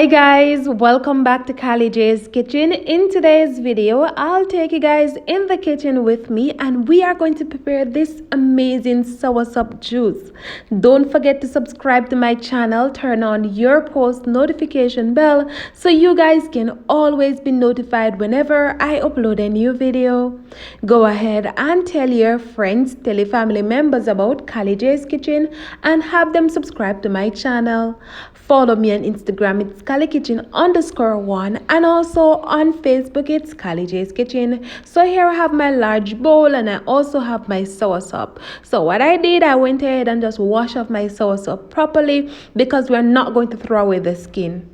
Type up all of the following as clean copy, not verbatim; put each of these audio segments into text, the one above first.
Hi guys, welcome back to Kylie J's Kitchen. In today's video, I'll take you guys in the kitchen with me and we are going to prepare this amazing soursop juice. Don't forget to subscribe to my channel, turn on your post notification bell so you guys can always be notified whenever I upload a new video. Go ahead and tell your friends, tell your family members about Kylie J's Kitchen and have them subscribe to my channel. Follow me on Instagram, it's KylieKitchen_1, and also on Facebook, it's Kylie J's Kitchen. So here I have my large bowl and I also have my soursop. So what I did, I went ahead and just washed off my soursop properly because we're not going to throw away the skin.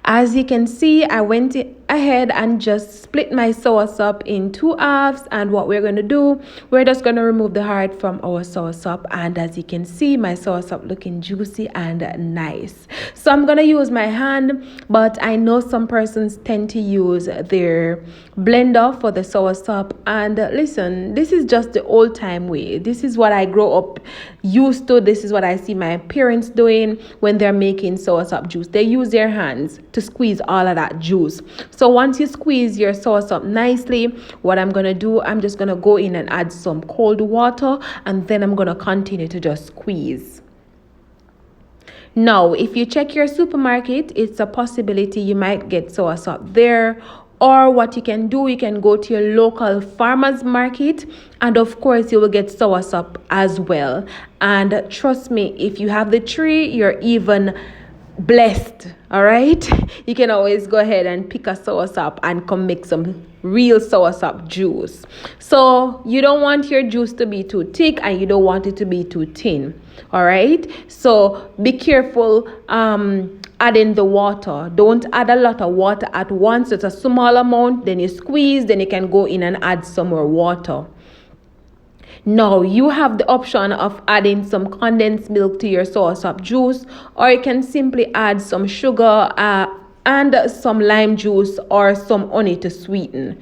As you can see, I went ahead and just split my soursop in two halves, and what we're going to do, we're just going to remove the heart from our soursop. And as you can see, my soursop looking juicy and nice. So I'm going to use my hand, but I know some persons tend to use their blender for the soursop. And listen, this is just the old time way. This is what I grew up used to. This is what I see my parents doing when they're making soursop juice. They use their hands to squeeze all of that juice. So once you squeeze your soursop nicely, what I'm going to do, I'm just going to go in and add some cold water, and then I'm going to continue to just squeeze. Now, if you check your supermarket, it's a possibility you might get soursop there. Or what you can do, you can go to your local farmers market, and of course you will get soursop as well. And trust me, if you have the tree, you're even blessed. All right, you can always go ahead and pick a soursop and come make some real soursop juice. So you don't want your juice to be too thick and you don't want it to be too thin. All right, so be careful adding the water. Don't add a lot of water at once. It's a small amount, then you squeeze, then you can go in and add some more water. Now you have the option of adding some condensed milk to your soursop juice, or you can simply add some sugar and some lime juice or some honey to sweeten.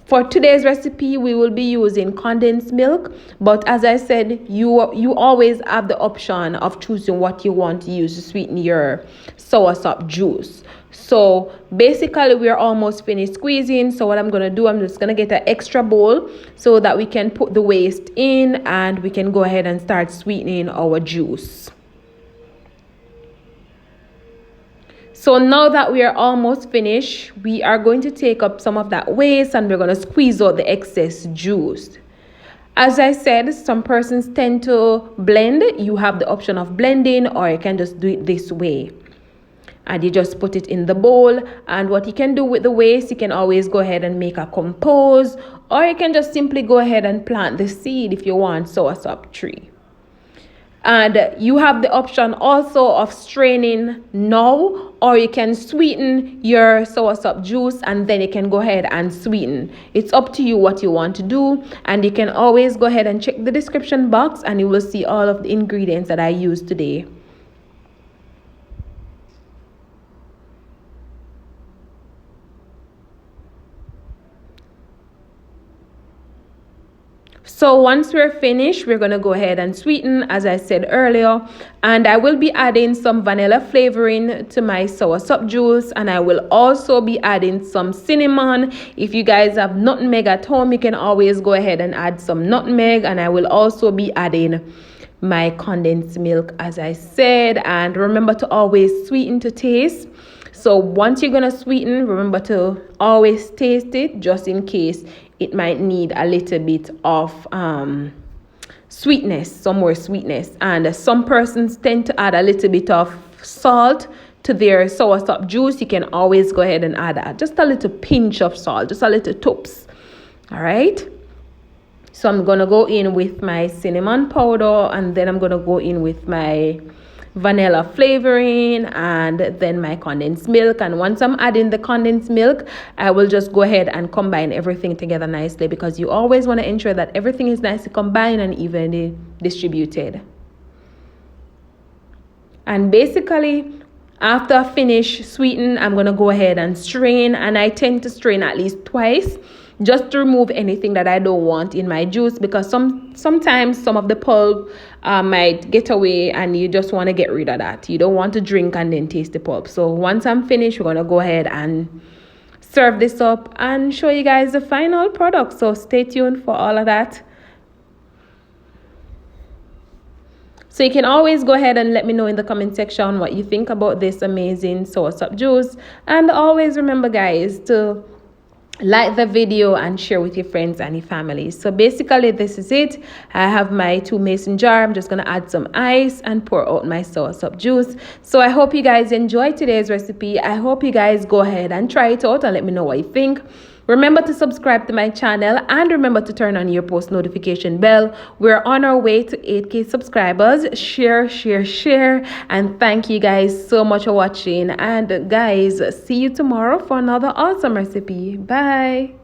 For today's recipe, we will be using condensed milk, but as I said, you always have the option of choosing what you want to use to sweeten your soursop juice. So basically, we're almost finished squeezing. So what I'm going to do, I'm just going to get an extra bowl so that we can put the waste in and we can go ahead and start sweetening our juice. So now that we are almost finished, we are going to take up some of that waste and we're going to squeeze out the excess juice. As I said, some persons tend to blend. You have the option of blending, or you can just do it this way. And you just put it in the bowl. And what you can do with the waste, you can always go ahead and make a compost, or you can just simply go ahead and plant the seed if you want soursop tree. And you have the option also of straining now, or you can sweeten your soursop juice and then you can go ahead and sweeten. It's up to you what you want to do, and you can always go ahead and check the description box and you will see all of the ingredients that I used today. So once we're finished, we're going to go ahead and sweeten, as I said earlier. And I will be adding some vanilla flavoring to my soursop juice. And I will also be adding some cinnamon. If you guys have nutmeg at home, you can always go ahead and add some nutmeg. And I will also be adding my condensed milk, as I said. And remember to always sweeten to taste. So once you're going to sweeten, remember to always taste it, just in case it might need a little bit of sweetness, some more sweetness. And some persons tend to add a little bit of salt to their soursop juice. You can always go ahead and add just a little pinch of salt, just a little tops. All right. So I'm going to go in with my cinnamon powder, and then I'm going to go in with my vanilla flavoring and then my condensed milk. And once I'm adding the condensed milk, I will just go ahead and combine everything together nicely, because you always want to ensure that everything is nicely combined and evenly distributed. And basically, after I finish sweetening, I'm going to go ahead and strain, and I tend to strain at least twice. just to remove anything that I don't want in my juice, because sometimes some of the pulp might get away and you just want to get rid of that. You don't want to drink and then taste the pulp. So once I'm finished, we're going to go ahead and serve this up and show you guys the final product. So stay tuned for all of that. So you can always go ahead and let me know in the comment section what you think about this amazing soursop juice. And always remember, guys, to like the video and share with your friends and your family. So basically this is it. I have my 2 mason jar. I'm just going to add some ice and pour out my soursop juice. So I hope you guys enjoyed today's recipe. I hope you guys go ahead and try it out and let me know what you think. Remember to subscribe to my channel and remember to turn on your post notification bell. We're on our way to 8K subscribers. Share, and thank you guys so much for watching. And guys, see you tomorrow for another awesome recipe. Bye.